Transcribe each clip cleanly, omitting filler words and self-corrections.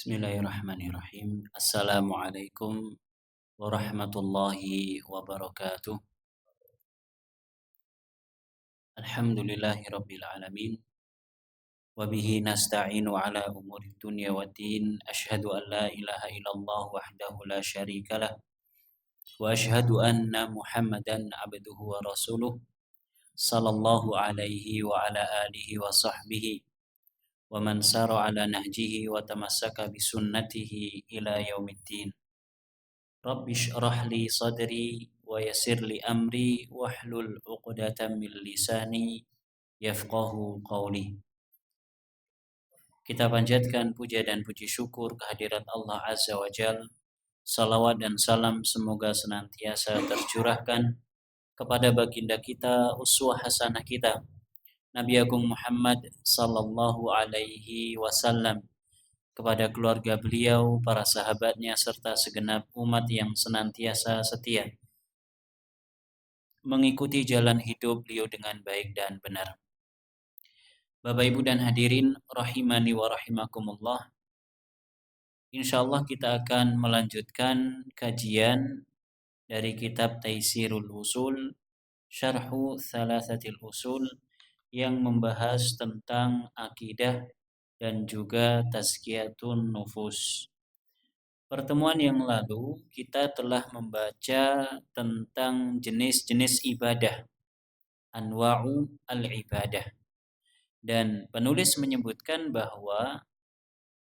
Bismillahirrahmanirrahim. Assalamualaikum warahmatullahi wabarakatuh. Alhamdulillahi rabbil alamin. Wabihi nasta'inu ala umuri dunya waddin. Ashhadu an la ilaha illallah wahdahu la syarikalah. Wa ashhadu anna Muhammadan abduhu wa rasuluh. Sallallahu alaihi wa ala alihi wa sahbihi. Wa man sara ala nahjihi wa tamassaka bisunnatihi ila yaumiddin. Rabbi shrah li sadri wa yassir li amri wahlul 'uqdatam min lisani yafqahu qawli. Kita panjatkan puja dan puji syukur kehadirat Allah Azza wa Jal. Salawat dan salam semoga senantiasa tercurahkan kepada baginda kita, uswah hasanah kita, Nabi Agung Muhammad sallallahu alaihi wasallam, kepada keluarga beliau, para sahabatnya, serta segenap umat yang senantiasa setia mengikuti jalan hidup beliau dengan baik dan benar. Bapak Ibu dan hadirin rahimani wa rahimakumullah. Insyaallah kita akan melanjutkan kajian dari kitab Taisirul Usul, Syarhu Thalathatil Usul, yang membahas tentang akidah dan juga tazkiyatun nufus. Pertemuan yang lalu kita telah membaca tentang jenis-jenis ibadah, anwa'u al-ibadah. Dan penulis menyebutkan bahwa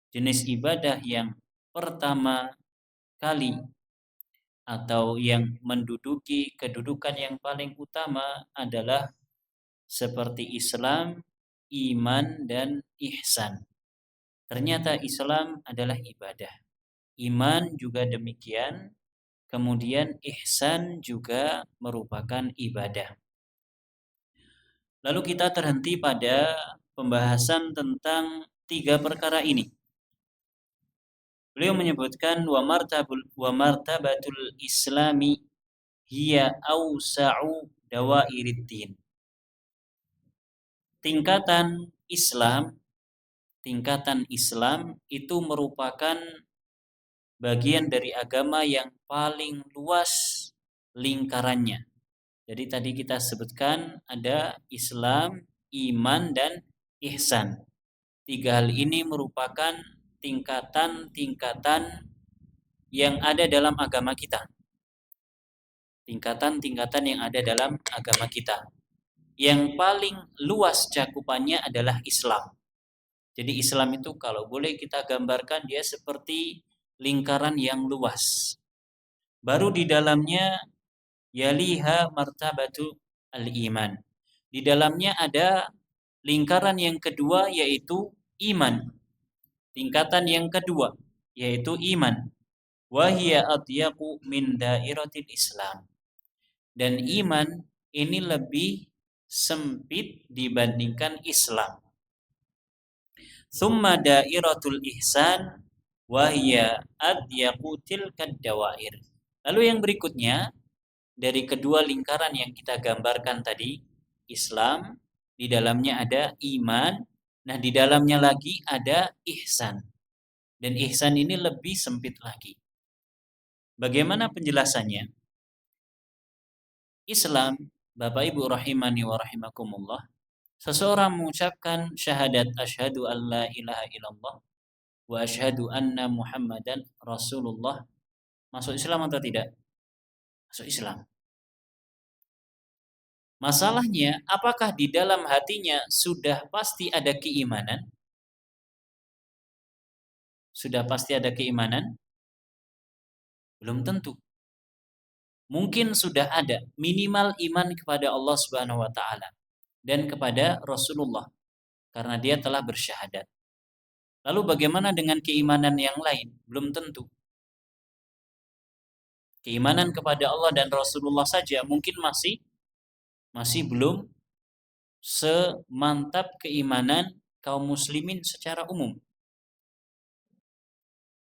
jenis ibadah yang pertama kali atau yang menduduki kedudukan yang paling utama adalah seperti Islam, iman, dan ihsan. Ternyata Islam adalah ibadah. Iman juga demikian, kemudian ihsan juga merupakan ibadah. Lalu kita terhenti pada pembahasan tentang tiga perkara ini. Beliau menyebutkan wa martabatul islami hiya awsa'u dawairid-din. Tingkatan Islam itu merupakan bagian dari agama yang paling luas lingkarannya. Jadi tadi kita sebutkan ada Islam, iman, dan ihsan. Tiga hal ini merupakan tingkatan-tingkatan yang ada dalam agama kita. Tingkatan-tingkatan yang ada dalam agama kita. Yang paling luas cakupannya adalah Islam. Jadi Islam itu kalau boleh kita gambarkan dia seperti lingkaran yang luas. Baru di dalamnya yaliha martabatu al-iman. Di dalamnya ada lingkaran yang kedua yaitu iman. Tingkatan yang kedua yaitu iman. Wa hiya adyaqu min dairatil Islam. Dan iman ini lebih sempit dibandingkan Islam. Tsumma dairatul ihsan wahya adyaqu tilkad dawair. Lalu yang berikutnya dari kedua lingkaran yang kita gambarkan tadi, Islam, di dalamnya ada iman, nah di dalamnya lagi ada ihsan. Dan ihsan ini lebih sempit lagi. Bagaimana penjelasannya? Islam, Bapak Ibu rahimani wa rahimakumullah, seseorang mengucapkan syahadat asyhadu an la ilaha illallah wa asyhadu anna Muhammadan Rasulullah, masuk Islam atau tidak? Masuk Islam. Masalahnya, apakah di dalam hatinya sudah pasti ada keimanan? Sudah pasti ada keimanan? Belum tentu. Mungkin sudah ada minimal iman kepada Allah Subhanahu wa taala dan kepada Rasulullah karena dia telah bersyahadat. Lalu bagaimana dengan keimanan yang lain? Belum tentu. Keimanan kepada Allah dan Rasulullah saja mungkin masih belum semantap keimanan kaum muslimin secara umum.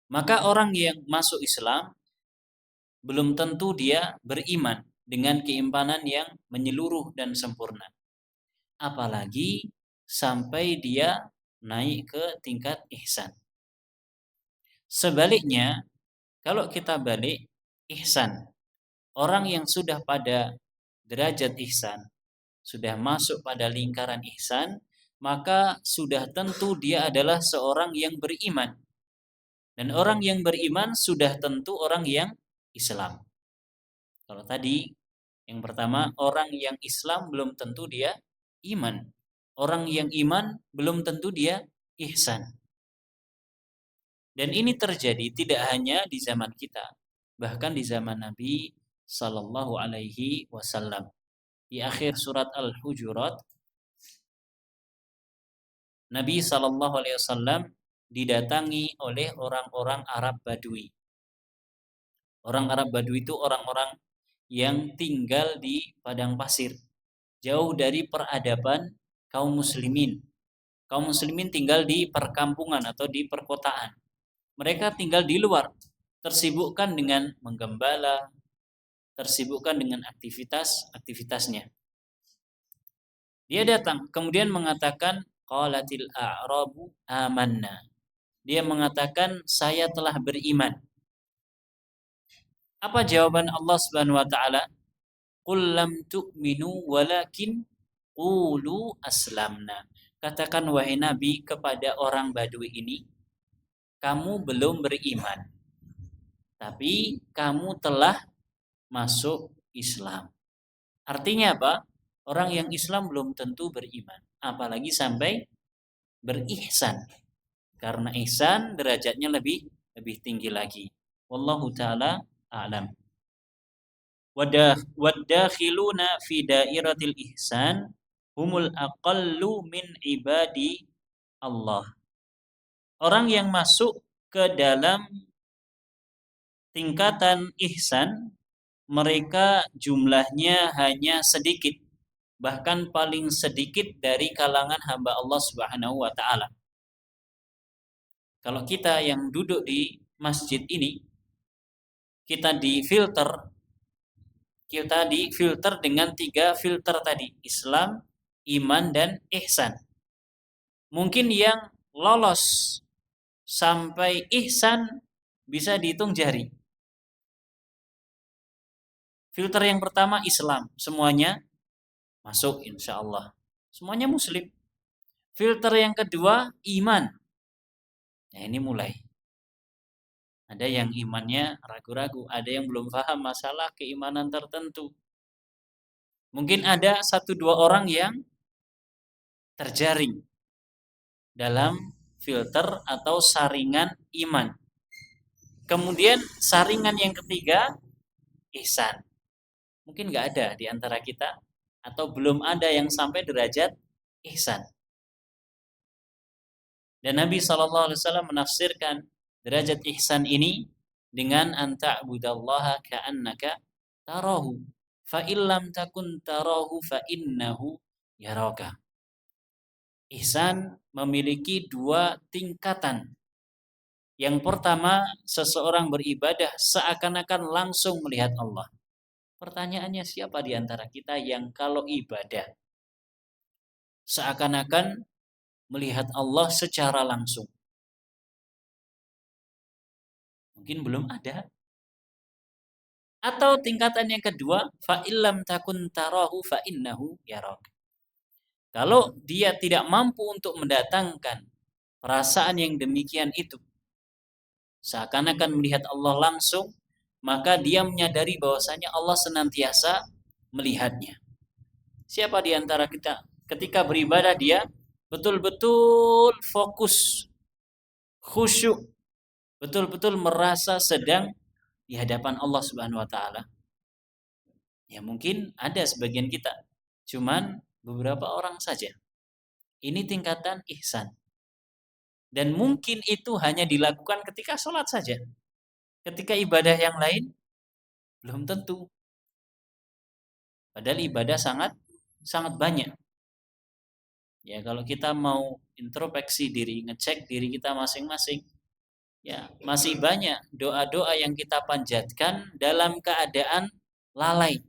Maka orang yang masuk Islam belum tentu dia beriman dengan keimanan yang menyeluruh dan sempurna. Apalagi sampai dia naik ke tingkat ihsan. Sebaliknya, kalau kita balik, ihsan, orang yang sudah pada derajat ihsan, sudah masuk pada lingkaran ihsan, maka sudah tentu dia adalah seorang yang beriman. Dan orang yang beriman sudah tentu orang yang Islam. Kalau tadi yang pertama, orang yang Islam belum tentu dia iman. Orang yang iman belum tentu dia ihsan. Dan ini terjadi tidak hanya di zaman kita, bahkan di zaman Nabi Sallallahu Alaihi Wasallam. Di akhir surat Al-Hujurat, Nabi Sallallahu Alaihi Wasallam didatangi oleh orang-orang Arab Badui. Orang Arab Badui itu orang-orang yang tinggal di padang pasir, jauh dari peradaban kaum muslimin. Kaum muslimin tinggal di perkampungan atau di perkotaan. Mereka tinggal di luar, tersibukkan dengan menggembala, tersibukkan dengan aktivitasnya. Dia datang, kemudian mengatakan, qalatil a'rabu amanna. Dia mengatakan, saya telah beriman. Apa jawaban Allah Subhanahu wa taala? Qul lam tu'minu walakin qulu aslamna. Katakan wahai Nabi kepada orang Badui ini, kamu belum beriman, tapi kamu telah masuk Islam. Artinya apa? Orang yang Islam belum tentu beriman, apalagi sampai berihsan. Karena ihsan derajatnya lebih tinggi lagi. Wallahu taala a'lam. Wadakhiluna fi dairatil ihsan humul aqallu min ibadi Allah. Orang yang masuk ke dalam tingkatan ihsan, mereka jumlahnya hanya sedikit, bahkan paling sedikit dari kalangan hamba Allah Subhanahu wa taala. Kalau kita yang duduk di masjid ini, kita difilter dengan 3 filter tadi, Islam, iman, dan ihsan. Mungkin yang lolos sampai ihsan bisa dihitung jari. Filter yang pertama Islam, semuanya masuk insya Allah. Semuanya muslim. Filter yang kedua iman. Nah ini mulai. Ada yang imannya ragu-ragu, ada yang belum paham masalah keimanan tertentu. Mungkin ada 1-2 orang yang terjaring dalam filter atau saringan iman. Kemudian saringan yang ketiga ihsan. Mungkin nggak ada di antara kita atau belum ada yang sampai derajat ihsan. Dan Nabi SAW menafsirkan derajat ihsan ini dengan anta'budallaha ka'annaka tarahu fa illam takun tarahu fa innahu yaraka. Ihsan memiliki 2 tingkatan. Yang pertama, seseorang beribadah seakan-akan langsung melihat Allah. Pertanyaannya, siapa di antara kita yang kalau ibadah seakan-akan melihat Allah secara langsung? Mungkin belum ada. Atau tingkatan yang kedua, fa illam takun tarahu fa innahu yarak. Kalau dia tidak mampu untuk mendatangkan perasaan yang demikian itu, seakan-akan melihat Allah langsung, maka dia menyadari bahwasanya Allah senantiasa melihatnya. Siapa di antara kita ketika beribadah dia betul-betul fokus, khusyuk, betul-betul merasa sedang di hadapan Allah Subhanahu wa taala? Ya mungkin ada sebagian kita, cuman beberapa orang saja. Ini tingkatan ihsan. Dan mungkin itu hanya dilakukan ketika sholat saja. Ketika ibadah yang lain belum tentu. Padahal ibadah sangat banyak. Ya kalau kita mau introspeksi diri, ngecek diri kita masing-masing, ya masih banyak doa-doa yang kita panjatkan dalam keadaan lalai.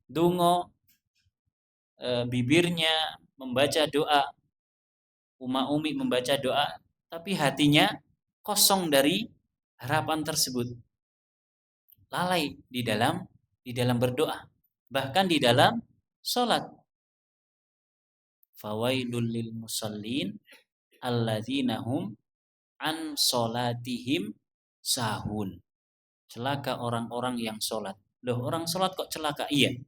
Dungo, bibirnya membaca doa, Umi membaca doa, tapi hatinya kosong dari harapan tersebut. Lalai di dalam berdoa, bahkan di dalam sholat. Fawailul lil musallin alladzina hum an sholatihim sahun. Celaka orang-orang yang sholat. Loh, orang sholat kok celaka? Iya,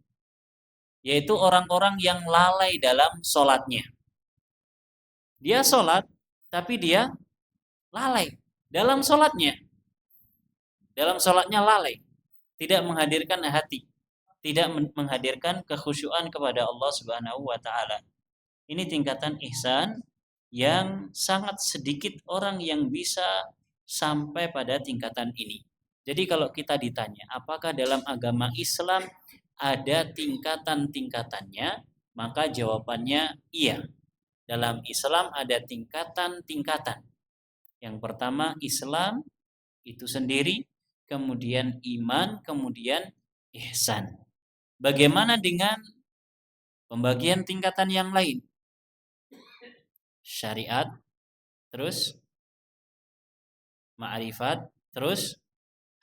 yaitu orang-orang yang lalai dalam sholatnya. Dia sholat, tapi dia lalai dalam sholatnya. Dalam sholatnya lalai, tidak menghadirkan hati, tidak menghadirkan kekhusyuan kepada Allah Subhanahu wa taala. Ini tingkatan ihsan yang sangat sedikit orang yang bisa sampai pada tingkatan ini. Jadi kalau kita ditanya, apakah dalam agama Islam ada tingkatan-tingkatannya? Maka jawabannya iya. Dalam Islam ada tingkatan-tingkatan. Yang pertama Islam itu sendiri, kemudian iman, kemudian ihsan. Bagaimana dengan pembagian tingkatan yang lain? Syariat, terus ma'rifat, terus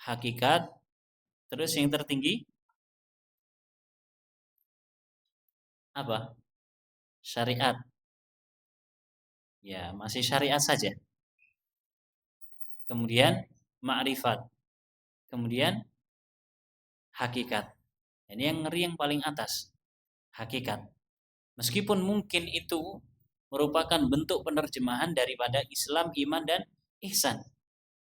hakikat, terus yang tertinggi apa? Syariat. Ya, masih syariat saja. Kemudian ma'rifat. Kemudian hakikat. Ini yang ngeri yang paling atas. Hakikat. Meskipun mungkin itu merupakan bentuk penerjemahan daripada Islam, iman, dan ihsan,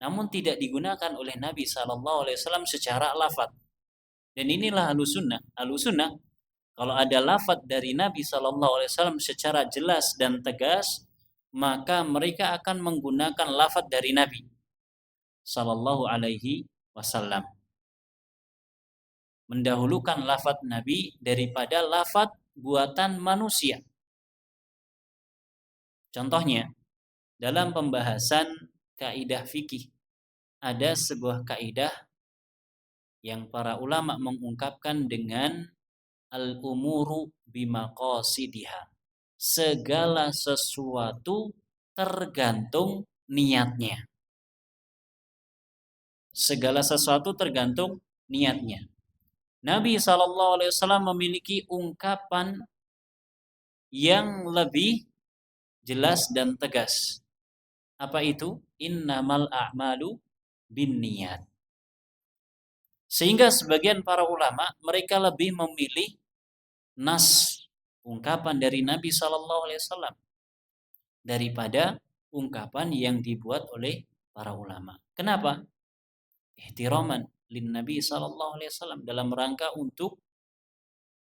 namun tidak digunakan oleh Nabi SAW secara lafadz. Dan inilah Ahlussunnah. Ahlussunnah, kalau ada lafadz dari Nabi SAW secara jelas dan tegas, maka mereka akan menggunakan lafadz dari Nabi SAW. Mendahulukan lafadz Nabi daripada lafadz buatan manusia. Contohnya, dalam pembahasan kaidah fikih, ada sebuah kaidah yang para ulama mengungkapkan dengan al-umuru bimaqasidiha. Segala sesuatu tergantung niatnya. Segala sesuatu tergantung niatnya. Nabi SAW memiliki ungkapan yang lebih jelas dan tegas. Apa itu? Innamal a'malu binniyat. Sehingga sebagian para ulama mereka lebih memilih nas, ungkapan dari Nabi SAW daripada ungkapan yang dibuat oleh para ulama. Kenapa? Ihtiraman lin Nabi SAW, dalam rangka untuk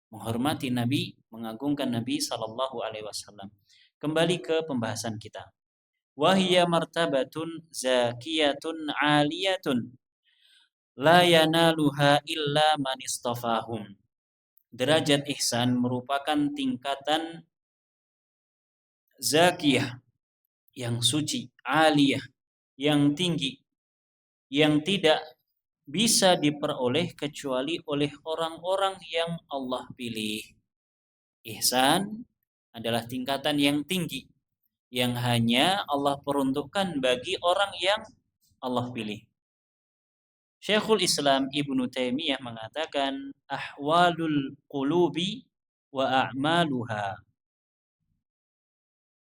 menghormati Nabi, mengagungkan Nabi SAW. Kembali ke pembahasan kita. Wahiyya martabatun zakiyatun aliyatun la yanaluha illa man istafahum. Derajat ihsan merupakan tingkatan zakiyah, yang suci, aliyah, yang tinggi, yang tidak bisa diperoleh kecuali oleh orang-orang yang Allah pilih. Ihsan adalah tingkatan yang tinggi, yang hanya Allah peruntukkan bagi orang yang Allah pilih. Syekhul Islam Ibnu Taimiyah mengatakan, ahwalul qulubi wa a'maluha.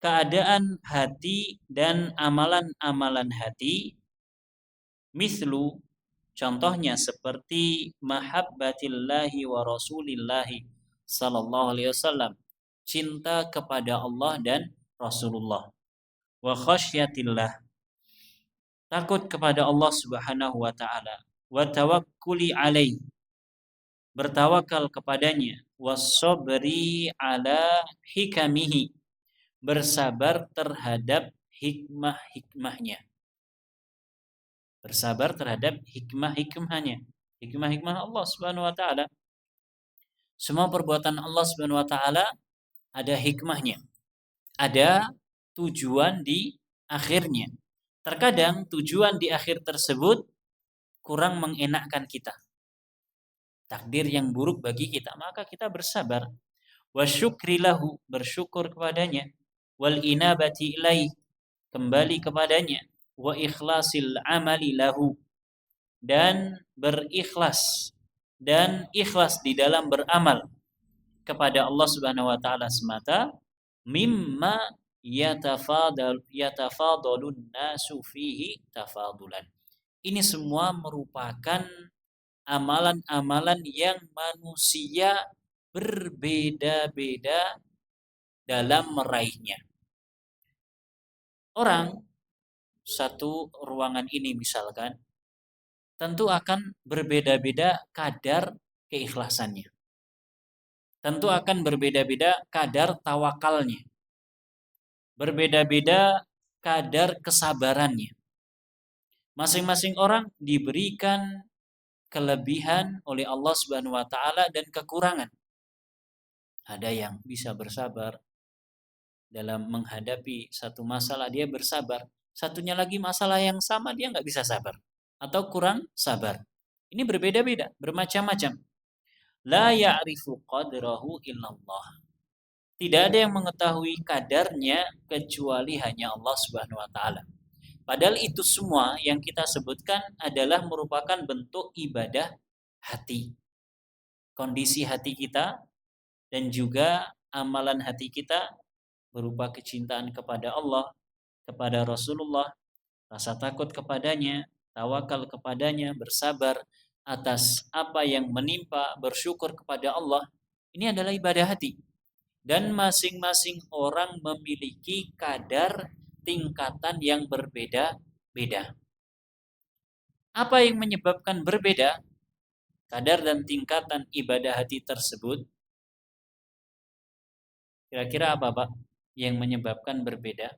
Keadaan hati dan amalan-amalan hati, mislu, contohnya seperti mahabbatillahi wa rasulillahi sallallahu alaihi wasallam, cinta kepada Allah dan Rasulullah, wa khasyatillah, takut kepada Allah Subhanahu wa taala, wa tawakkuli alaih, bertawakal kepadanya, was-sabri ala hikamihi, bersabar terhadap hikmah-hikmahnya. Bersabar terhadap hikmah-hikmahnya. Hikmah-hikmah Allah Subhanahu wa taala. Semua perbuatan Allah Subhanahu wa taala ada hikmahnya. Ada tujuan di akhirnya. Terkadang tujuan di akhir tersebut kurang mengenakkan kita. Takdir yang buruk bagi kita, maka kita bersabar. Wa syukrilahu, bersyukur kepadanya. Wal inabati ilaih, kembali kepadanya. wa ikhlasil amali lahu, dan berikhlas dan ikhlas di dalam beramal kepada Allah Subhanahu wa taala semata, mimma yatafadalun nasu fihi tafadulan. Ini semua merupakan amalan-amalan yang manusia berbeda-beda dalam meraihnya. Orang satu ruangan ini misalkan tentu akan berbeda-beda kadar keikhlasannya. Tentu akan berbeda-beda kadar tawakalnya. Berbeda-beda kadar kesabarannya. Masing-masing orang diberikan kelebihan oleh Allah Subhanahu wa taala dan kekurangan. Ada yang bisa bersabar dalam menghadapi satu masalah, dia bersabar. Satunya lagi masalah yang sama, dia nggak bisa sabar atau kurang sabar. Ini berbeda-beda, bermacam-macam. La ya'rifu qadrahu illallah. Tidak ada yang mengetahui kadarnya kecuali hanya Allah Subhanahu wa taala. Padahal itu semua yang kita sebutkan adalah merupakan bentuk ibadah hati. Kondisi hati kita dan juga amalan hati kita berupa kecintaan kepada Allah, kepada Rasulullah, rasa takut kepadanya, tawakal kepadanya, bersabar atas apa yang menimpa, bersyukur kepada Allah. Ini adalah ibadah hati. Dan masing-masing orang memiliki kadar tingkatan yang berbeda-beda. Apa yang menyebabkan berbeda kadar dan tingkatan ibadah hati tersebut? Kira-kira apa, Pak, yang menyebabkan berbeda?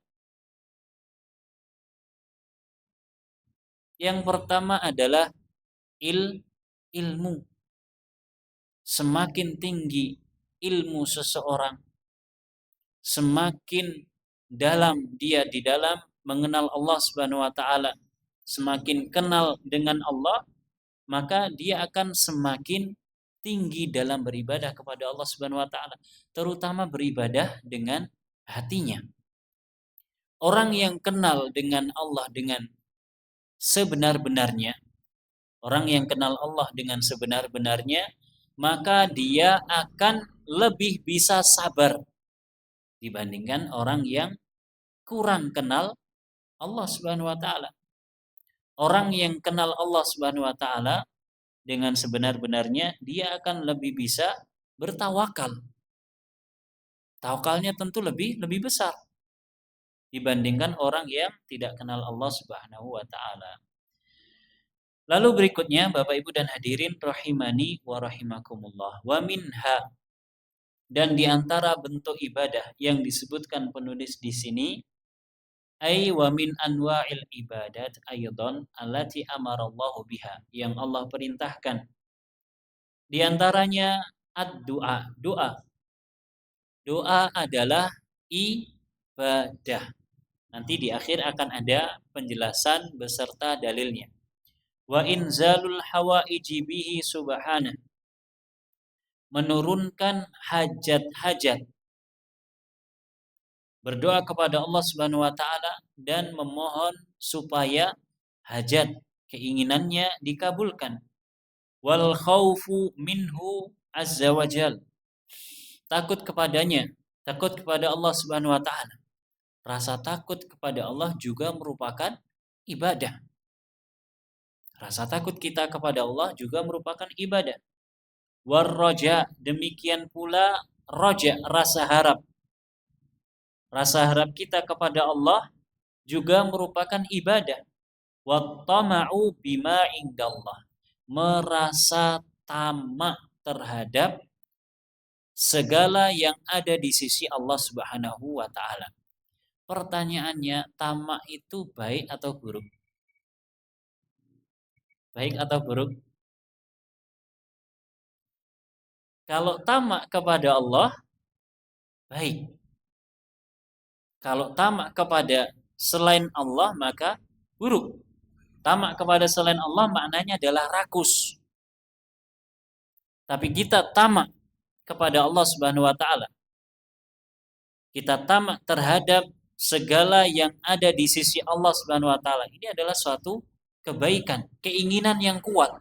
Yang pertama adalah ilmu. Semakin tinggi ilmu seseorang, semakin dalam dia di dalam mengenal Allah Subhanahu wa taala, semakin kenal dengan Allah, maka dia akan semakin tinggi dalam beribadah kepada Allah Subhanahu wa taala, terutama beribadah dengan hatinya. Orang yang kenal dengan Allah dengan sebenar-benarnya, orang yang kenal Allah dengan sebenar-benarnya, maka dia akan lebih bisa sabar dibandingkan orang yang kurang kenal Allah Subhanahu wa taala. Orang yang kenal Allah Subhanahu wa taala dengan sebenar-benarnya, dia akan lebih bisa bertawakal. Tawakalnya tentu lebih besar dibandingkan orang yang tidak kenal Allah Subhanahu wa taala. Lalu berikutnya, Bapak Ibu dan hadirin rahimani wa rahimakumullah, wa minha, dan di antara bentuk ibadah yang disebutkan penulis di sini, ay wa min anwa'il ibadat aydan allati amarallahu biha, yang Allah perintahkan. Di antaranya ad-du'a, doa. Doa adalah ibadah. Nanti di akhir akan ada penjelasan beserta dalilnya. Wa inzalul hawaiji bihi subhanahu, menurunkan hajat-hajat, berdoa kepada Allah Subhanahu wa taala dan memohon supaya hajat keinginannya dikabulkan. Wal khaufu minhu azza wajal, takut kepadanya, takut kepada Allah Subhanahu wa taala. Rasa takut kepada Allah juga merupakan ibadah. Rasa takut kita kepada Allah juga merupakan ibadah. Warroja, demikian pula roja, rasa harap. Rasa harap kita kepada Allah juga merupakan ibadah. Wattama'u bima indallah, merasa tamak terhadap segala yang ada di sisi Allah Subhanahu wa taala. Pertanyaannya, tamak itu baik atau buruk? Baik atau buruk? Kalau tamak kepada Allah, baik. Kalau tamak kepada selain Allah, maka buruk. Tamak kepada selain Allah maknanya adalah rakus. Tapi kita tamak kepada Allah Subhanahu wa taala, kita tamak terhadap segala yang ada di sisi Allah Subhanahu wa taala. Ini adalah suatu kebaikan, keinginan yang kuat.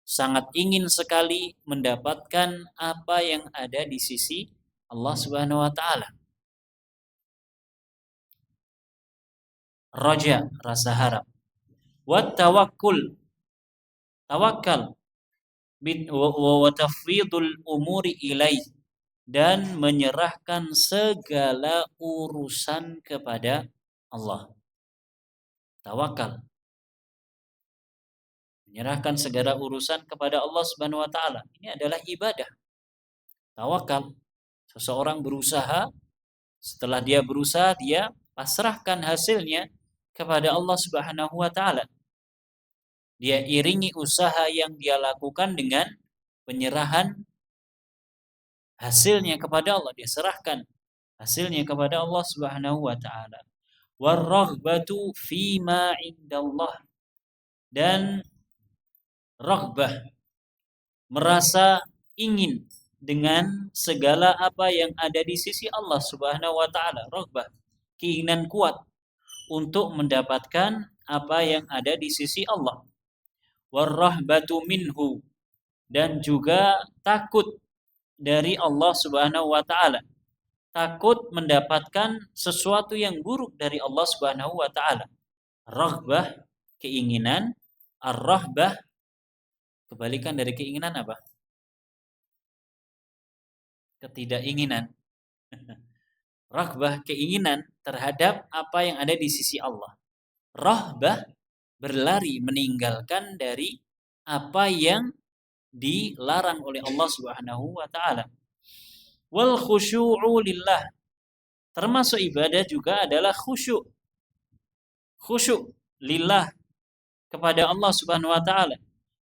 Sangat ingin sekali mendapatkan apa yang ada di sisi Allah Subhanahu wa taala. Raja, rasa harap. Wa tawakkul, tawakal. Wa tafwidul umuri ilaih, dan menyerahkan segala urusan kepada Allah. Tawakal. Menyerahkan segala urusan kepada Allah Subhanahu wa taala. Ini adalah ibadah. Tawakal. Seseorang berusaha, setelah dia berusaha, dia pasrahkan hasilnya kepada Allah Subhanahu wa taala. Dia iringi usaha yang dia lakukan dengan penyerahan hasilnya kepada Allah. Dia serahkan hasilnya kepada Allah Subhanahu wa taala. Warraghbatu fima indallah, dan raghbah, merasa ingin dengan segala apa yang ada di sisi Allah Subhanahu wa taala. Raghbah, keinginan kuat untuk mendapatkan apa yang ada di sisi Allah. Warrahbatu minhu, dan juga takut dari Allah Subhanahu wa taala. Takut mendapatkan sesuatu yang buruk dari Allah Subhanahu wa taala. Raghbah, keinginan. Ar-rahbah, kebalikan dari keinginan apa? Ketidakinginan. Raghbah, keinginan terhadap apa yang ada di sisi Allah. Rahbah, berlari, meninggalkan dari apa yang dilarang oleh Allah Subhanahu wa taala. Wal khusyu'u lillah, termasuk ibadah juga adalah khusyuk. Khusyuk lillah, kepada Allah Subhanahu wa taala.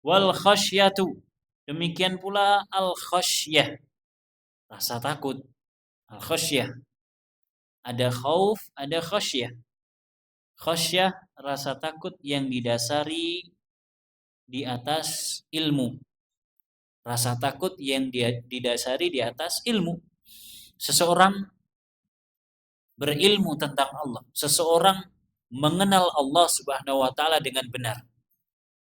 Wal khasyatu, demikian pula al khasyah, rasa takut. Al khasyah, ada khauf, ada khasyah. Khasyah, rasa takut yang didasari di atas ilmu. Rasa takut yang didasari di atas ilmu. Seseorang berilmu tentang Allah. Seseorang mengenal Allah Subhanahu wa taala dengan benar.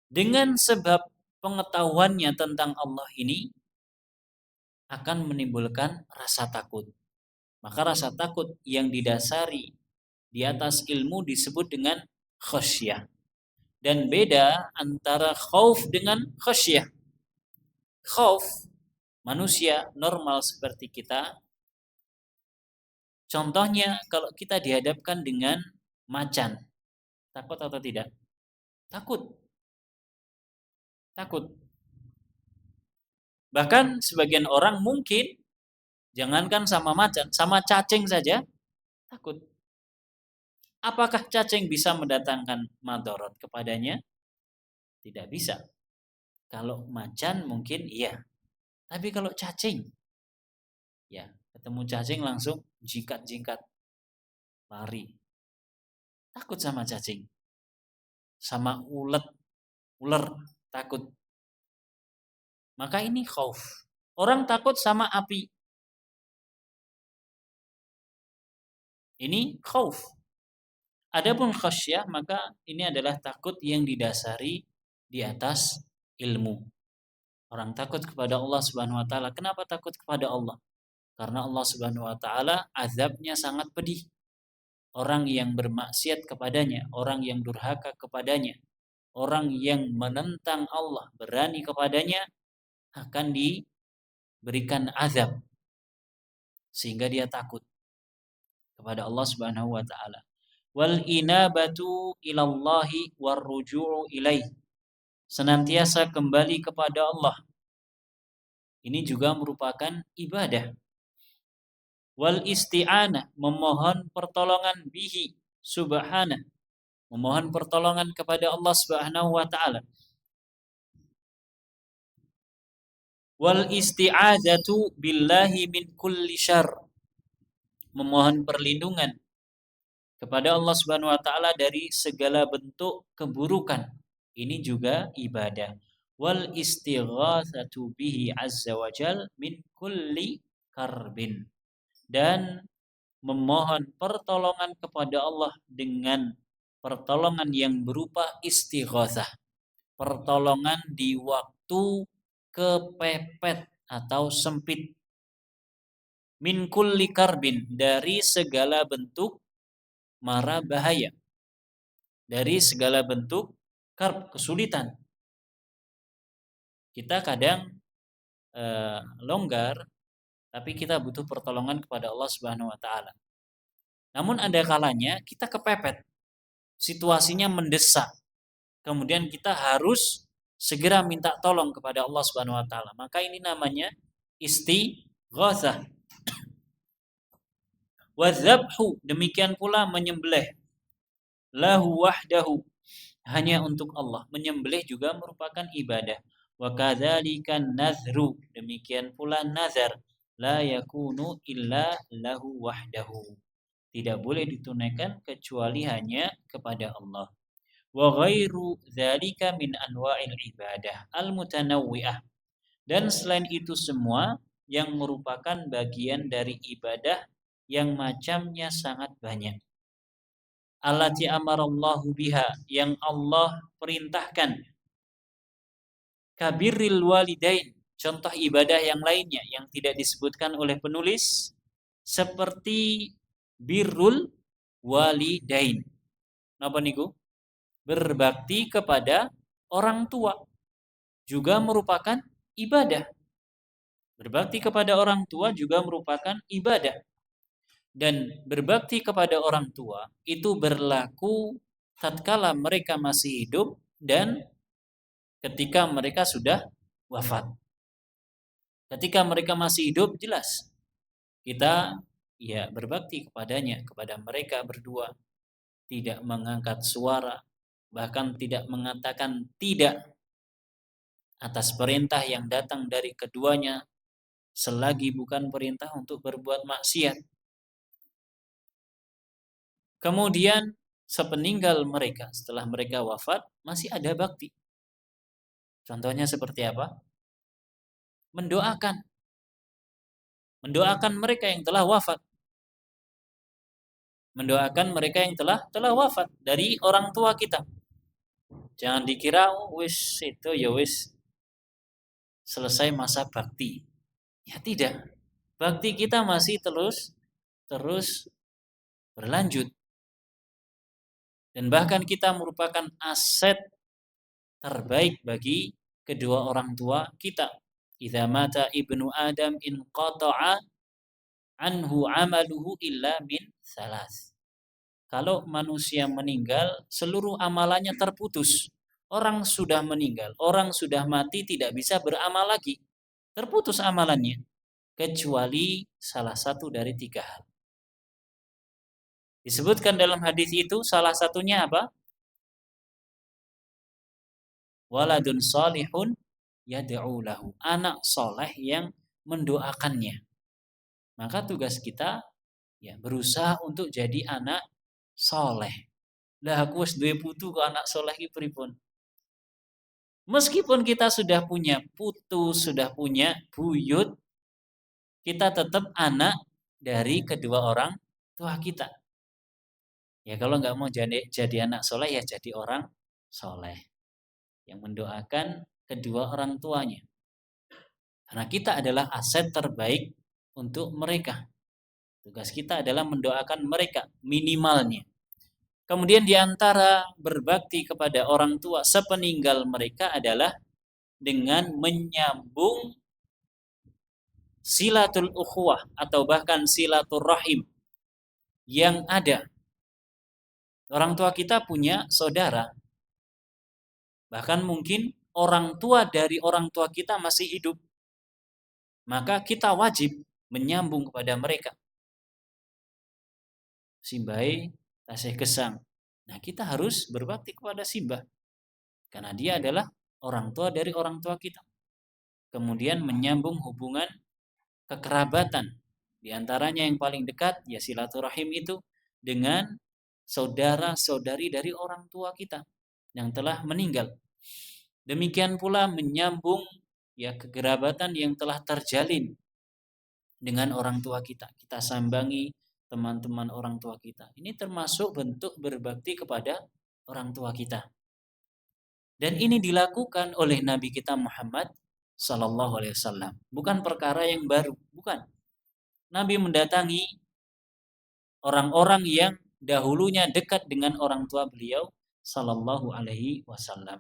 Dengan sebab pengetahuannya tentang Allah ini akan menimbulkan rasa takut. Maka rasa takut yang didasari di atas ilmu disebut dengan khasyah. Dan beda antara khauf dengan khasyah. Khauf, manusia normal seperti kita. Contohnya kalau kita dihadapkan dengan macan, takut atau tidak? Takut. Takut. Bahkan sebagian orang mungkin, jangankan sama macan, sama cacing saja takut. Apakah cacing bisa mendatangkan madarat kepadanya? Tidak bisa. Kalau macan mungkin iya. Tapi kalau cacing, ya ketemu cacing langsung jingkat-jingkat, lari. Takut sama cacing. Sama ular takut. Maka ini khauf. Orang takut sama api. Ini khauf. Adapun khasyah, maka ini adalah takut yang didasari di atas ilmu. Orang takut kepada Allah Subhanahu wa taala. Kenapa takut kepada Allah? Karena Allah Subhanahu wa taala azabnya sangat pedih. Orang yang bermaksiat kepadanya, orang yang durhaka kepadanya, orang yang menentang Allah, berani kepadanya, akan diberikan azab sehingga dia takut kepada Allah Subhanahu wa taala. Wal inabatu ilallahi warruju'u ilaih, senantiasa kembali kepada Allah. Ini juga merupakan ibadah. Wal isti'anah, memohon pertolongan bihi subhanah, memohon pertolongan kepada Allah Subhanahu wa taala. Wal isti'adzatu billahi min kulli syarr, memohon perlindungan kepada Allah Subhanahu wa taala dari segala bentuk keburukan. Ini juga ibadah. Wal istighatsatu bihi azza wajal min kulli karbin, dan memohon pertolongan kepada Allah dengan pertolongan yang berupa istighatsah, pertolongan di waktu kepepet atau sempit, min kulli karbin, dari segala bentuk mara bahaya, dari segala bentuk kesulitan. Kita kadang longgar, tapi kita butuh pertolongan kepada Allah Subhanahu wa taala. Namun ada kalanya kita kepepet, situasinya mendesak. Kemudian kita harus segera minta tolong kepada Allah Subhanahu wa taala. Maka ini namanya istighatsah. Wa dzabhu, demikian pula menyembelih, lahu wahdahu, hanya untuk Allah. Menyembelih juga merupakan ibadah. Wa kadzalika nazru, demikian pula nazar, la yakunu illa lahu wahdahu, tidak boleh ditunaikan kecuali hanya kepada Allah. Wa ghairu dzalika min anwa'il ibadah al-mutanawwi'ah, dan selain itu semua yang merupakan bagian dari ibadah yang macamnya sangat banyak. Allati amarallahu biha, yang Allah perintahkan. Kabirril walidain, contoh ibadah yang lainnya yang tidak disebutkan oleh penulis, seperti birrul walidain. Napa niku? Berbakti kepada orang tua juga merupakan ibadah. Berbakti kepada orang tua juga merupakan ibadah. Dan berbakti kepada orang tua itu berlaku tatkala mereka masih hidup dan ketika mereka sudah wafat. Ketika mereka masih hidup, jelas kita ya berbakti kepadanya, kepada mereka berdua, tidak mengangkat suara, bahkan tidak mengatakan tidak atas perintah yang datang dari keduanya selagi bukan perintah untuk berbuat maksiat. Kemudian sepeninggal mereka, setelah mereka wafat, masih ada bakti. Contohnya seperti apa? Mendoakan mereka yang telah wafat. Mendoakan mereka yang telah wafat dari orang tua kita. Jangan dikira wis itu ya wis selesai masa bakti. Ya tidak. Bakti kita masih terus berlanjut. Dan bahkan kita merupakan aset terbaik bagi kedua orang tua kita. Idza mata ibnu Adam in qata'a anhu amaluhu illa min salas. Kalau manusia meninggal, seluruh amalannya terputus. Orang sudah meninggal, orang sudah mati, tidak bisa beramal lagi. Terputus amalannya. Kecuali salah satu dari 3 hal. Disebutkan dalam hadis itu, salah satunya apa? Waladun salihun yad'u lahu, anak soleh yang mendoakannya. Maka tugas kita ya berusaha untuk jadi anak soleh. Lah aku wis duwe putu kok anak soleh iki pripun? Meskipun kita sudah punya putu, sudah punya buyut, kita tetap anak dari kedua orang tua kita. Ya kalau nggak mau jadi anak soleh, ya jadi orang soleh yang mendoakan kedua orang tuanya. Karena kita adalah aset terbaik untuk mereka. Tugas kita adalah mendoakan mereka minimalnya. Kemudian diantara berbakti kepada orang tua sepeninggal mereka adalah dengan menyambung silatul ukhuwah atau bahkan silaturrahim yang ada. Orang tua kita punya saudara. Bahkan mungkin orang tua dari orang tua kita masih hidup. Maka kita wajib menyambung kepada mereka. Simbai tasih gesang. Nah, kita harus berbakti kepada Simbah. Karena dia adalah orang tua dari orang tua kita. Kemudian menyambung hubungan kekerabatan. Di antaranya yang paling dekat ya silaturahim itu dengan saudara-saudari dari orang tua kita yang telah meninggal. Demikian pula menyambung ya kekerabatan yang telah terjalin dengan orang tua kita. Kita sambangi teman-teman orang tua kita. Ini termasuk bentuk berbakti kepada orang tua kita. Dan ini dilakukan oleh Nabi kita Muhammad sallallahu alaihi wasallam. Bukan perkara yang baru, bukan. Nabi mendatangi orang-orang yang dahulunya dekat dengan orang tua beliau sallallahu alaihi wasallam.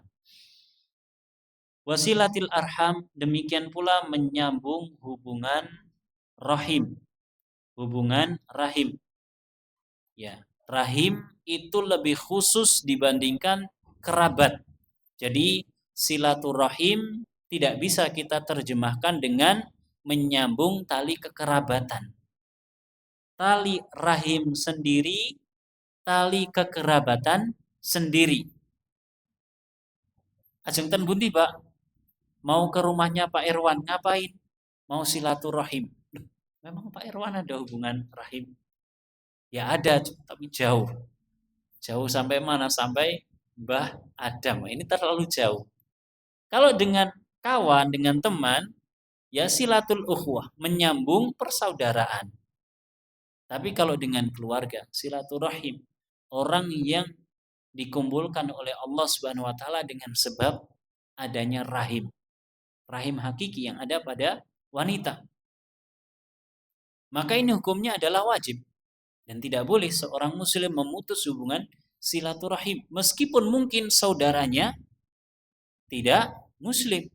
Wasilatil arham, demikian pula menyambung hubungan rahim. Hubungan rahim. Ya, rahim itu lebih khusus dibandingkan kerabat. Jadi silaturahim tidak bisa kita terjemahkan dengan menyambung tali kekerabatan. Tali rahim sendiri, tali kekerabatan sendiri. Ajeng ten bundi, Pak? Mau ke rumahnya Pak Irwan, ngapain? Mau silaturahim. Memang Pak Irwan ada hubungan rahim? Ya ada, tapi jauh. Jauh sampai mana? Sampai Mbah Adam. Ini terlalu jauh. Kalau dengan kawan, dengan teman, ya silatul ukhuwah, menyambung persaudaraan. Tapi kalau dengan keluarga, silaturahim, orang yang dikumpulkan oleh Allah Subhanahu wa taala dengan sebab adanya rahim. Rahim hakiki yang ada pada wanita. Maka ini hukumnya adalah wajib. Dan tidak boleh seorang muslim memutus hubungan silaturahim. Meskipun mungkin saudaranya tidak muslim.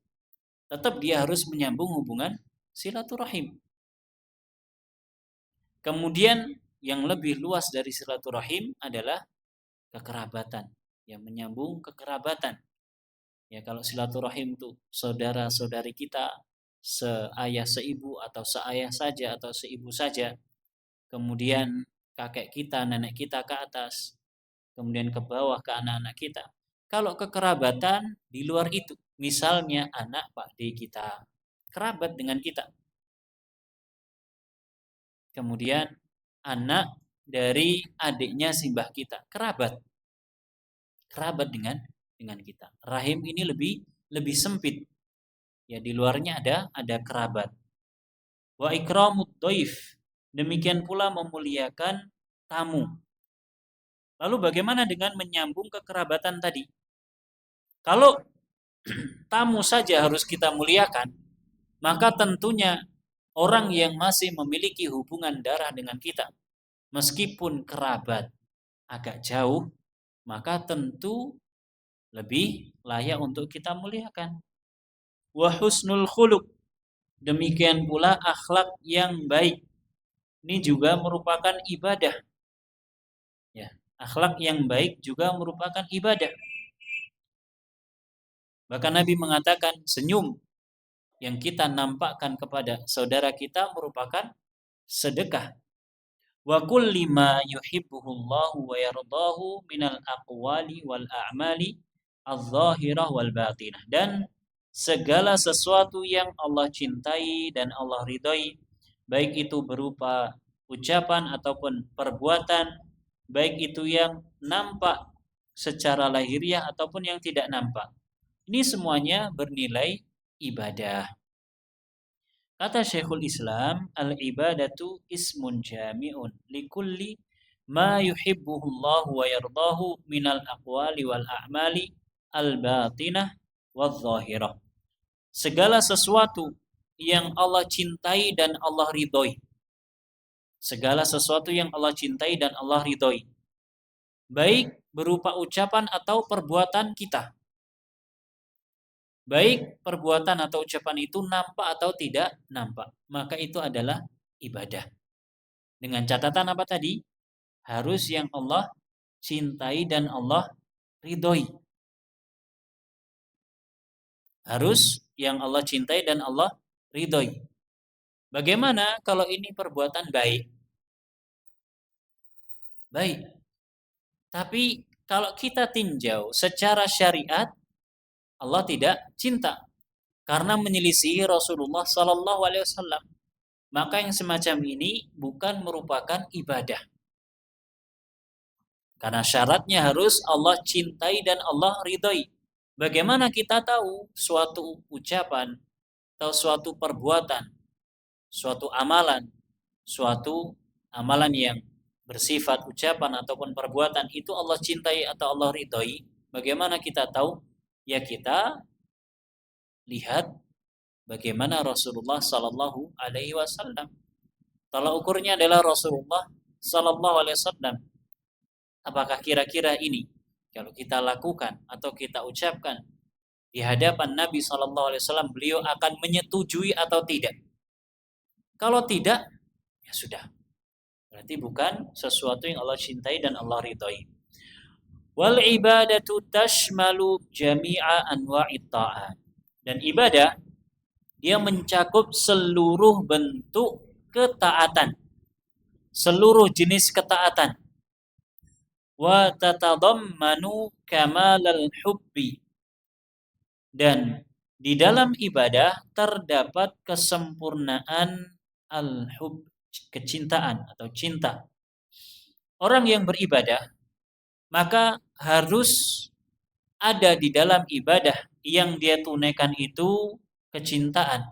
Tetap dia harus menyambung hubungan silaturahim. Kemudian yang lebih luas dari silaturahim adalah kekerabatan. Yang menyambung kekerabatan. Ya, kalau silaturahim itu saudara-saudari kita, seayah seibu atau seayah saja atau seibu saja. Kemudian kakek kita, nenek kita ke atas, kemudian ke bawah ke anak-anak kita. Kalau kekerabatan di luar itu, misalnya anak Pak D kita, kerabat dengan kita. Kemudian anak dari adiknya simbah kita, kerabat dengan kita. Rahim ini lebih sempit. Ya, di luarnya ada kerabat. Wa ikramud dhaif, demikian pula memuliakan tamu. Lalu bagaimana dengan menyambung kekerabatan tadi? Kalau tamu saja harus kita muliakan, maka tentunya orang yang masih memiliki hubungan darah dengan kita, meskipun kerabat agak jauh, maka tentu lebih layak untuk kita muliakan. Wa husnul khuluq, demikian pula akhlak yang baik. Ini juga merupakan ibadah. Ya, akhlak yang baik juga merupakan ibadah. Bahkan Nabi mengatakan senyum yang kita nampakkan kepada saudara kita merupakan sedekah. Wa kulli ma yuhibbuhullahu wa yardahu minal aqwali wal a'mali adh-dhahirah wal batinah. Dan segala sesuatu yang Allah cintai dan Allah ridhoi, baik itu berupa ucapan ataupun perbuatan, baik itu yang nampak secara lahiriah ataupun yang tidak nampak. Ini semuanya bernilai ibadah. Kata Syekhul Islam, al-ibadatu ismun jami'un likulli ma yuhibbuhu Allah wa yardahu minal aqwali wal a'mali al-batinah wal-zahirah. Segala sesuatu yang Allah cintai dan Allah ridhoi. Segala sesuatu yang Allah cintai dan Allah ridhoi. Baik berupa ucapan atau perbuatan kita. Baik perbuatan atau ucapan itu nampak atau tidak nampak, maka itu adalah ibadah. Dengan catatan apa tadi? Harus yang Allah cintai dan Allah ridhoi. Harus yang Allah cintai dan Allah ridhoi. Bagaimana kalau ini perbuatan baik? Baik. Tapi kalau kita tinjau secara syariat, Allah tidak cinta karena menyelisihi Rasulullah Sallallahu Alaihi Wasallam. Maka yang semacam ini bukan merupakan ibadah. Karena syaratnya harus Allah cintai dan Allah ridhoi. Bagaimana kita tahu suatu ucapan atau suatu perbuatan, suatu amalan, suatu amalan yang bersifat ucapan ataupun perbuatan itu Allah cintai atau Allah ridhoi, bagaimana kita tahu? Ya kita lihat bagaimana Rasulullah Sallallahu Alaihi Wasallam. Tolak ukurnya adalah Rasulullah Sallallahu Alaihi Wasallam. Apakah kira-kira ini kalau kita lakukan atau kita ucapkan di hadapan Nabi Sallallahu Alaihi Wasallam, beliau akan menyetujui atau tidak? Kalau tidak, ya sudah. Berarti bukan sesuatu yang Allah cintai dan Allah ridhoi. Wal ibadatu tashmalu jami'a anwa'it ta'at. Dan ibadah dia mencakup seluruh bentuk ketaatan, seluruh jenis ketaatan. Wa tatadammanu kamalal hubbi. Dan di dalam ibadah terdapat kesempurnaan al-hub, kecintaan atau cinta. Orang yang beribadah maka harus ada di dalam ibadah yang dia tunaikan itu kecintaan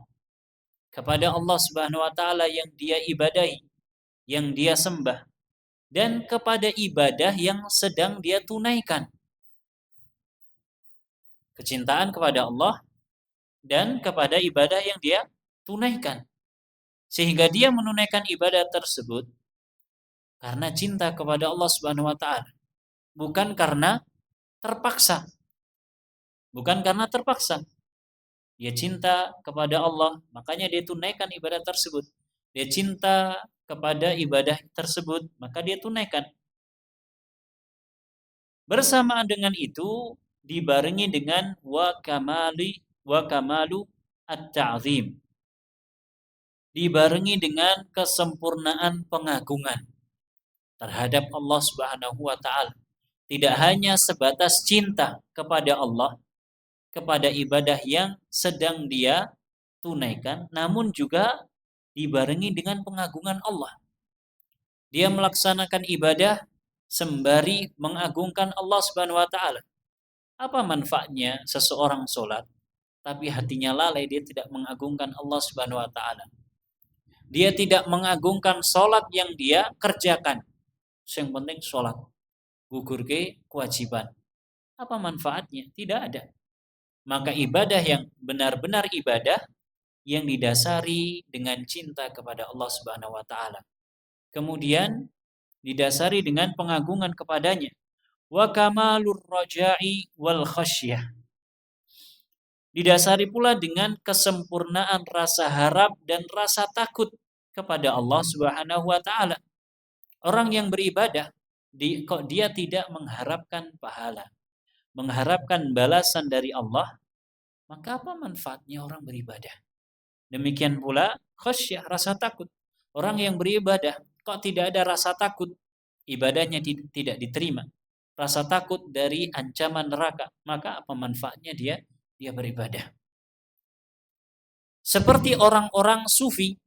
kepada Allah Subhanahu wa taala yang dia ibadahi, yang dia sembah, dan kepada ibadah yang sedang dia tunaikan. Kecintaan kepada Allah dan kepada ibadah yang dia tunaikan. Sehingga dia menunaikan ibadah tersebut karena cinta kepada Allah Subhanahu wa taala, bukan karena terpaksa. Bukan karena terpaksa. Dia cinta kepada Allah, makanya dia tunaikan ibadah tersebut. Dia cinta kepada ibadah tersebut, maka dia tunaikan. Bersamaan dengan itu dibarengi dengan wa kamalu at-ta'zim. Dibarengi dengan kesempurnaan pengagungan terhadap Allah Subhanahu wa taala. Tidak hanya sebatas cinta kepada Allah, kepada ibadah yang sedang dia tunaikan, namun juga dibarengi dengan pengagungan Allah. Dia melaksanakan ibadah sembari mengagungkan Allah Subhanahu wa taala. Apa manfaatnya seseorang sholat tapi hatinya lalai, dia tidak mengagungkan Allah Subhanahu wa taala. Dia tidak mengagungkan sholat yang dia kerjakan. Yang penting sholat, gugur ke kewajiban. Apa manfaatnya? Tidak ada. Maka ibadah yang benar-benar ibadah yang didasari dengan cinta kepada Allah Subhanahu wa taala. Kemudian didasari dengan pengagungan kepadanya. Wa kamalur raja'i wal khasyah. Didasari pula dengan kesempurnaan rasa harap dan rasa takut kepada Allah Subhanahu wa taala. Orang yang beribadah kok dia tidak mengharapkan pahala, mengharapkan balasan dari Allah, maka apa manfaatnya orang beribadah? Demikian pula khasyah, rasa takut. Orang yang beribadah kok tidak ada rasa takut, ibadahnya tidak diterima. Rasa takut dari ancaman neraka, maka apa manfaatnya dia beribadah? Seperti orang-orang sufi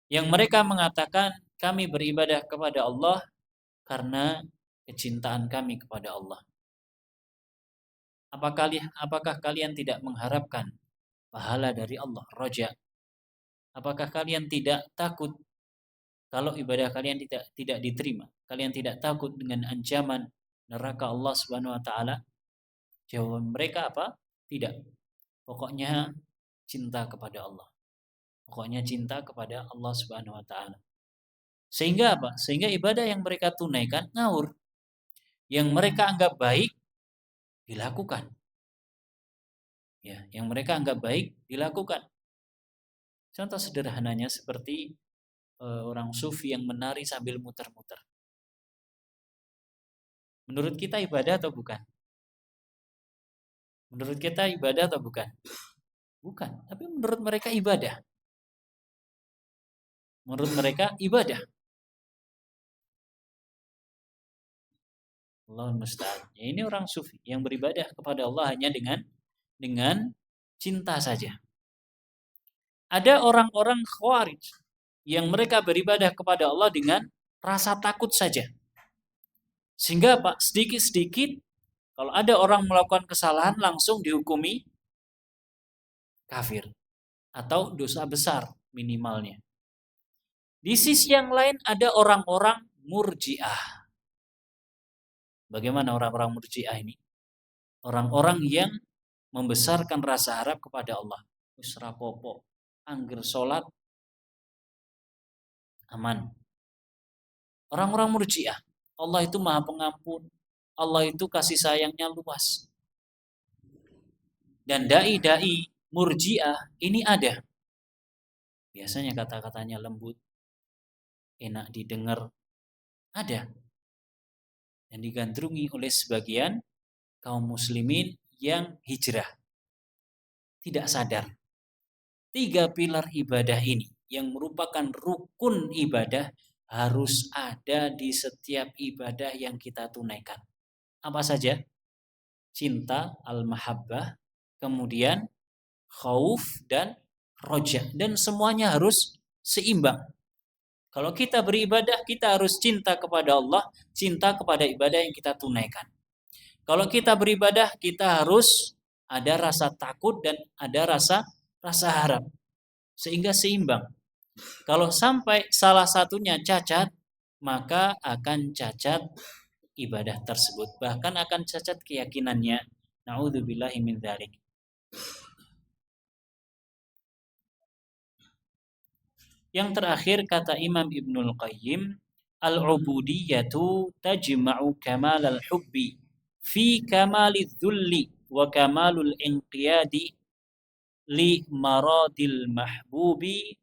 yang mereka mengatakan kami beribadah kepada Allah karena kecintaan kami kepada Allah. Apakah kalian tidak mengharapkan pahala dari Allah, roja? Apakah kalian tidak takut kalau ibadah kalian tidak diterima? Kalian tidak takut dengan ancaman neraka Allah Subhanahu wa taala? Jawaban mereka apa? Tidak. Pokoknya cinta kepada Allah. Pokoknya cinta kepada Allah Subhanahu wa taala. Sehingga apa? Sehingga ibadah yang mereka tunaikan ngawur. Yang mereka anggap baik dilakukan. Ya, yang mereka anggap baik dilakukan. Contoh sederhananya seperti orang sufi yang menari sambil muter-muter. Menurut kita ibadah atau bukan? Menurut kita ibadah atau bukan? Bukan, tapi menurut mereka ibadah. Menurut mereka ibadah. Allah musta'an. Ya, ini orang sufi yang beribadah kepada Allah hanya dengan cinta saja. Ada orang-orang khawarij yang mereka beribadah kepada Allah dengan rasa takut saja. Sehingga Pak, sedikit-sedikit kalau ada orang melakukan kesalahan langsung dihukumi kafir atau dosa besar minimalnya. Di sisi yang lain ada orang-orang Murji'ah. Bagaimana orang-orang Murji'ah ini? Orang-orang yang membesarkan rasa harap kepada Allah. Wis rapopo, angger salat aman. Orang-orang Murji'ah, Allah itu Maha Pengampun. Allah itu kasih sayangnya luas. Dan dai-dai Murji'ah ini ada. Biasanya kata-katanya lembut, enak didengar, ada. Dan digandrungi oleh sebagian kaum muslimin yang hijrah. Tidak sadar. 3 pilar ibadah ini yang merupakan rukun ibadah harus ada di setiap ibadah yang kita tunaikan. Apa saja? Cinta, al-mahabbah, kemudian khauf dan roja. Dan semuanya harus seimbang. Kalau kita beribadah, kita harus cinta kepada Allah, cinta kepada ibadah yang kita tunaikan. Kalau kita beribadah, kita harus ada rasa takut dan ada rasa harap. Sehingga seimbang. Kalau sampai salah satunya cacat, maka akan cacat ibadah tersebut. Bahkan akan cacat keyakinannya. Na'udzubillahi min dzalik. Yang terakhir kata Imam Ibnul Qayyim, al-ubudiyatu tajma'u kamal al-hubbi fi kamalidz dzulli wa kamalul inqiyadi li maradil mahbubi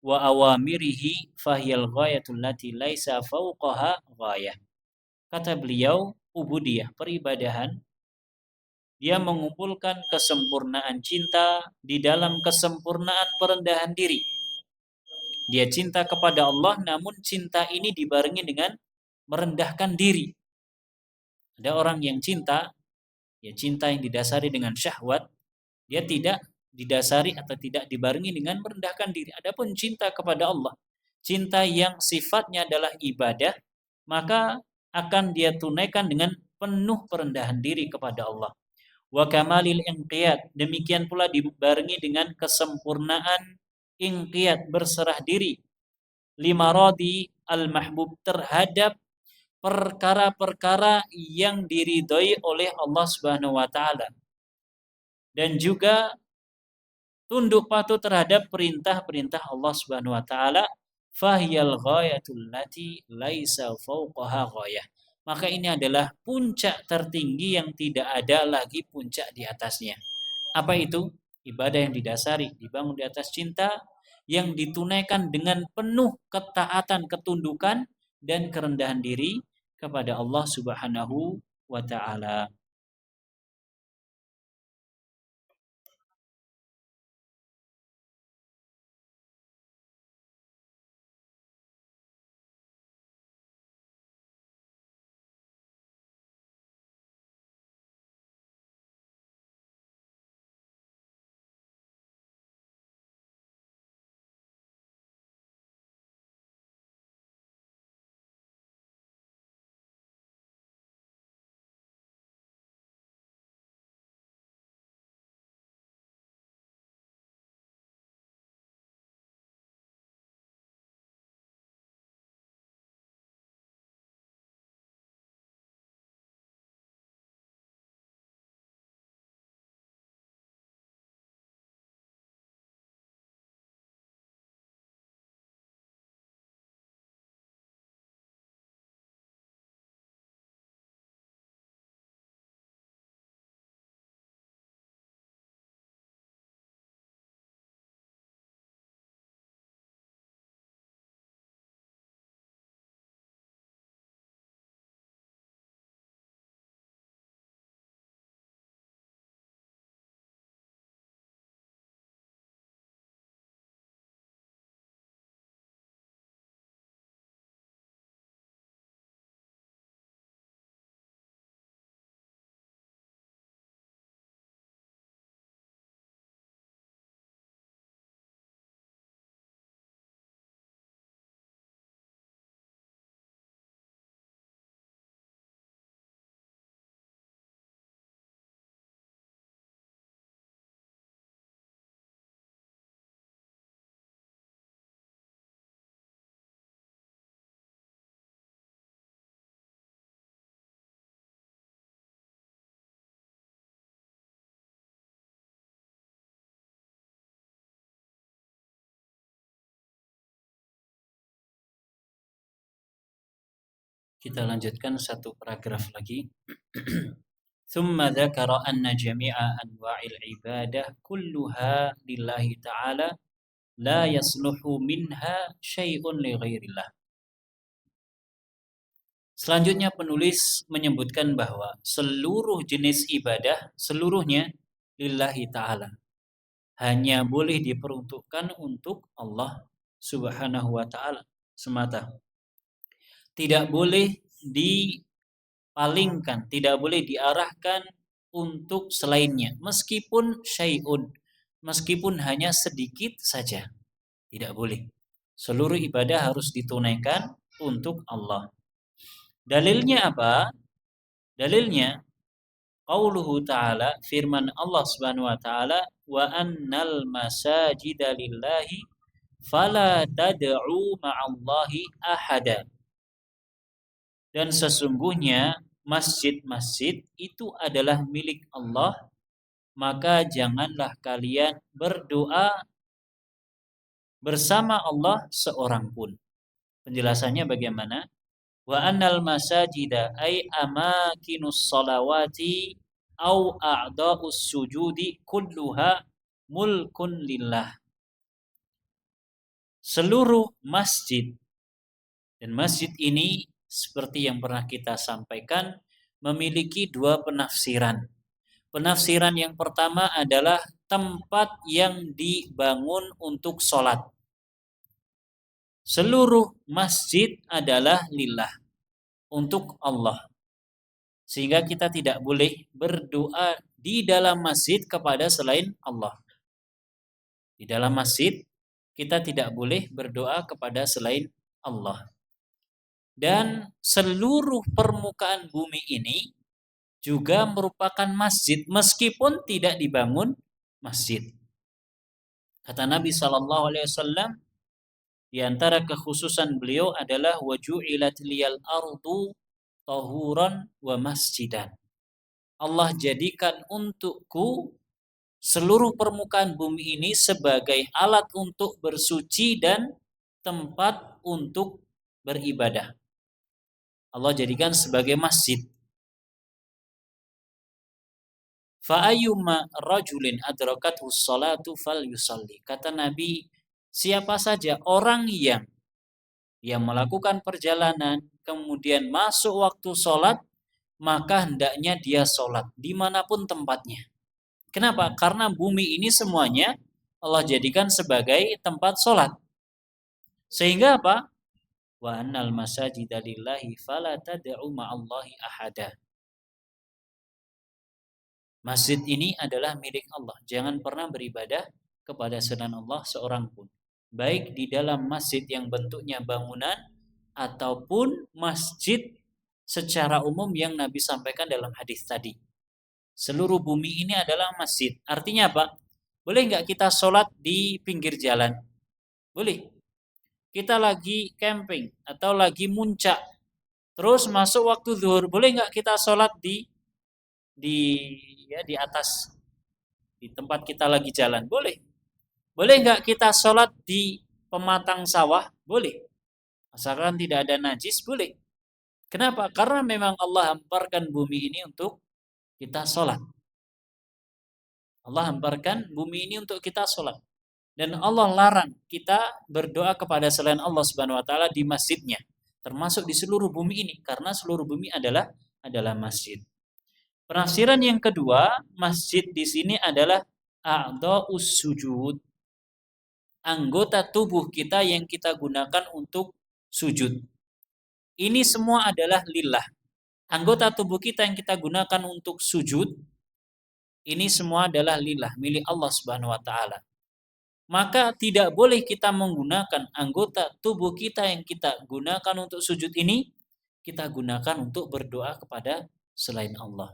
wa awamirihi fahiyal ghayatul lati laisa fawqaha ghayah. Kata beliau, ubudiyah, peribadahan, dia mengumpulkan kesempurnaan cinta di dalam kesempurnaan perendahan diri. Dia cinta kepada Allah, namun cinta ini dibarengi dengan merendahkan diri. Ada orang yang cinta, ya cinta yang didasari dengan syahwat, dia tidak didasari atau tidak dibarengi dengan merendahkan diri. Adapun cinta kepada Allah, cinta yang sifatnya adalah ibadah, maka akan dia tunaikan dengan penuh perendahan diri kepada Allah. Wa kamalil inqiyad, demikian pula dibarengi dengan kesempurnaan inqiyad, berserah diri, limaradi al-mahbub, terhadap perkara-perkara yang diridhoi oleh Allah Subhanahu wa taala. Dan juga tunduk patuh terhadap perintah-perintah Allah Subhanahu wa taala, fahiyal ghayatul lati laisa fawqaha ghayah. Maka ini adalah puncak tertinggi yang tidak ada lagi puncak di atasnya. Apa itu? Ibadah yang didasari, dibangun di atas cinta, yang ditunaikan dengan penuh ketaatan, ketundukan, dan kerendahan diri kepada Allah Subhanahu wa taala. Kita lanjutkan satu paragraf lagi. ثم ذكر أن جميع أنواع العبادة كلها لله تعالى لا يصلح منها شيء لغير الله. Selanjutnya penulis menyebutkan bahwa seluruh jenis ibadah seluruhnya lillahi ta'ala. Hanya boleh diperuntukkan untuk Allah Subhanahu wa ta'ala semata. Tidak boleh dipalingkan, tidak boleh diarahkan untuk selainnya, meskipun syai'un, meskipun hanya sedikit saja. Tidak boleh. Seluruh ibadah harus ditunaikan untuk Allah. Dalilnya apa? Dalilnya qauluhu ta'ala, firman Allah Subhanahu wa taala, wa annal masajida lillahi fala tad'u ma'allahi ahada. Dan sesungguhnya masjid-masjid itu adalah milik Allah, maka janganlah kalian berdoa bersama Allah seorang pun. Penjelasannya bagaimana? Wa annal masajida ay amakinus salawati au a'dha'us sujudi kulluha mulkun lillah. Seluruh masjid, dan masjid ini seperti yang pernah kita sampaikan memiliki dua penafsiran. Penafsiran yang pertama adalah tempat yang dibangun untuk sholat. Seluruh masjid adalah lillah, untuk Allah. Sehingga kita tidak boleh berdoa di dalam masjid kepada selain Allah. Di dalam masjid kita tidak boleh berdoa kepada selain Allah. Dan seluruh permukaan bumi ini juga merupakan masjid meskipun tidak dibangun masjid. Kata Nabi SAW, di antara kekhususan beliau adalah waju'ilat liyal ardu tahuran wa masjidan. Allah jadikan untukku seluruh permukaan bumi ini sebagai alat untuk bersuci dan tempat untuk beribadah. Allah jadikan sebagai masjid. Fa ayyuma rajulin adrakathu sholatu falyusalli. Kata Nabi, siapa saja orang yang melakukan perjalanan kemudian masuk waktu sholat, maka hendaknya dia sholat dimanapun tempatnya. Kenapa? Karena bumi ini semuanya Allah jadikan sebagai tempat sholat. Sehingga apa? Wa annal masajida lillahi fala tad'u ma'allahi ahada. Masjid ini adalah milik Allah. Jangan pernah beribadah kepada selain Allah seorang pun. Baik di dalam masjid yang bentuknya bangunan ataupun masjid secara umum yang Nabi sampaikan dalam hadis tadi. Seluruh bumi ini adalah masjid. Artinya apa? Boleh nggak kita sholat di pinggir jalan? Boleh. Kita lagi camping atau lagi muncak, terus masuk waktu zuhur, boleh nggak kita sholat di atas, di tempat kita lagi jalan? Boleh. Boleh nggak kita sholat di pematang sawah? Boleh. Asalkan tidak ada najis, boleh. Kenapa? Karena memang Allah hamparkan bumi ini untuk kita sholat. Allah hamparkan bumi ini untuk kita sholat. Dan Allah larang kita berdoa kepada selain Allah Subhanahu wa taala di masjidnya, termasuk di seluruh bumi ini, karena seluruh bumi adalah masjid. Penafsiran yang kedua, masjid di sini adalah a'dha'us sujud. Anggota tubuh kita yang kita gunakan untuk sujud. Ini semua adalah lillah. Anggota tubuh kita yang kita gunakan untuk sujud, ini semua adalah lillah, milik Allah Subhanahu wa taala. Maka tidak boleh kita menggunakan anggota tubuh kita yang kita gunakan untuk sujud ini, kita gunakan untuk berdoa kepada selain Allah.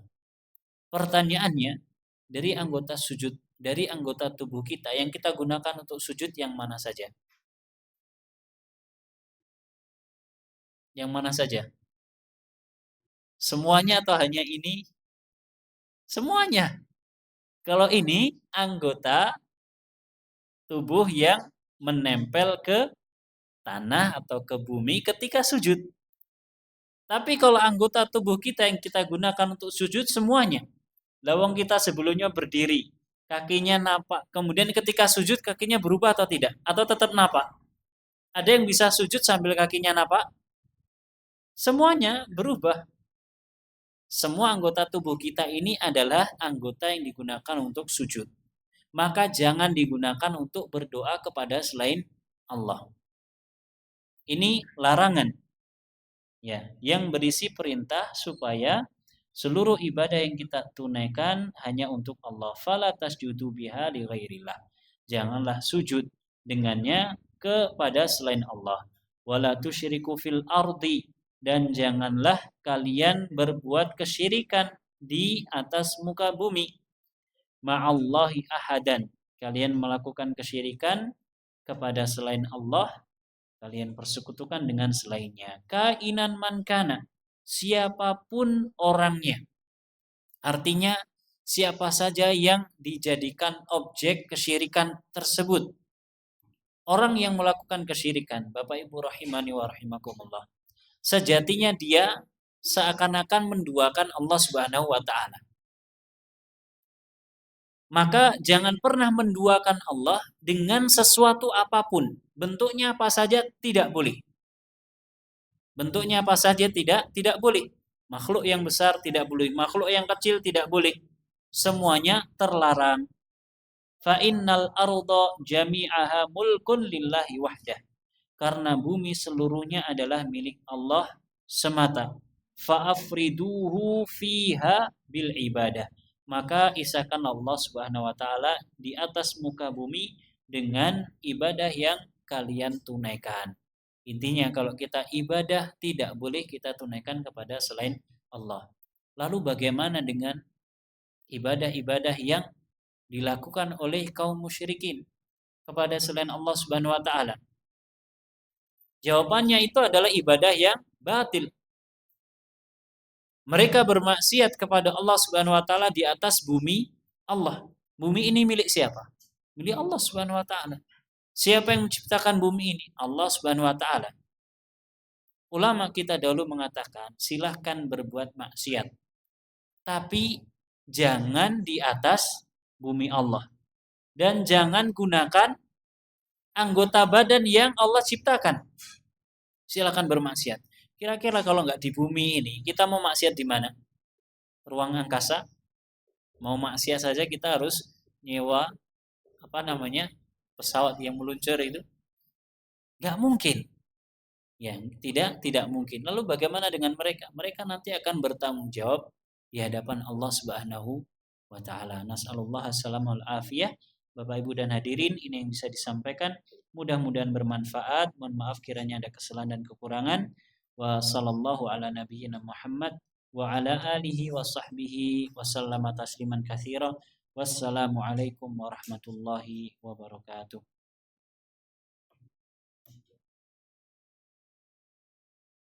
Pertanyaannya, dari anggota tubuh kita yang kita gunakan untuk sujud yang mana saja? Yang mana saja? Semuanya atau hanya ini? Semuanya. Kalau ini anggota tubuh yang menempel ke tanah atau ke bumi ketika sujud. Tapi kalau anggota tubuh kita yang kita gunakan untuk sujud semuanya. Lawang kita sebelumnya berdiri, kakinya napak, kemudian ketika sujud kakinya berubah atau tidak? Atau tetap napak? Ada yang bisa sujud sambil kakinya napak? Semuanya berubah. Semua anggota tubuh kita ini adalah anggota yang digunakan untuk sujud. Maka jangan digunakan untuk berdoa kepada selain Allah. Ini larangan. Ya, yang berisi perintah supaya seluruh ibadah yang kita tunaikan hanya untuk Allah. Fala tasjudu biha li ghairillah. Janganlah sujud dengannya kepada selain Allah. Wala tusyriku fil ardi, dan janganlah kalian berbuat kesyirikan di atas muka bumi. Ma'allahi ahadan. Kalian melakukan kesyirikan kepada selain Allah, kalian persekutukan dengan selainnya. Kainan mankana, siapapun orangnya. Artinya siapa saja yang dijadikan objek kesyirikan tersebut. Orang yang melakukan kesyirikan, Bapak Ibu rahimani wa rahimakumullah, sejatinya dia seakan-akan menduakan Allah Subhanahu wa taala. Maka jangan pernah menduakan Allah dengan sesuatu apapun. Bentuknya apa saja tidak boleh. Bentuknya apa saja tidak boleh. Makhluk yang besar tidak boleh, makhluk yang kecil tidak boleh. Semuanya terlarang. Fa innal arda jami'aha mulkun lillahi wahdah. Karena bumi seluruhnya adalah milik Allah semata. Fa afriduhu fiha bil ibadah. Maka isahkan Allah Subhanahu wa taala di atas muka bumi dengan ibadah yang kalian tunaikan. Intinya kalau kita ibadah tidak boleh kita tunaikan kepada selain Allah. Lalu bagaimana dengan ibadah-ibadah yang dilakukan oleh kaum musyrikin kepada selain Allah Subhanahu wa taala? Jawabannya itu adalah ibadah yang batil. Mereka bermaksiat kepada Allah Subhanahu wa taala di atas bumi Allah. Bumi ini milik siapa? Milik Allah Subhanahu wa taala. Siapa yang menciptakan bumi ini? Allah Subhanahu wa taala. Ulama kita dahulu mengatakan, silahkan berbuat maksiat, tapi jangan di atas bumi Allah. Dan jangan gunakan anggota badan yang Allah ciptakan. Silahkan bermaksiat. Kira-kira kalau nggak di bumi ini, kita mau maksiat di mana? Ruang angkasa? Mau maksiat saja kita harus nyewa pesawat yang meluncur itu? Nggak mungkin. Ya, tidak mungkin. Lalu bagaimana dengan mereka? Mereka nanti akan bertanggung jawab di hadapan Allah Subhanahu wa taala. Nas'alullah assalamu afiyah. Bapak Ibu dan hadirin, ini yang bisa disampaikan. Mudah-mudahan bermanfaat. Mohon maaf kiranya ada kesalahan dan kekurangan. Wa sallallahu ala nabiyyina Muhammad wa ala alihi wa sahbihi wa sallama tasliman katsira. Wassalamualaikum warahmatullahi wabarakatuh.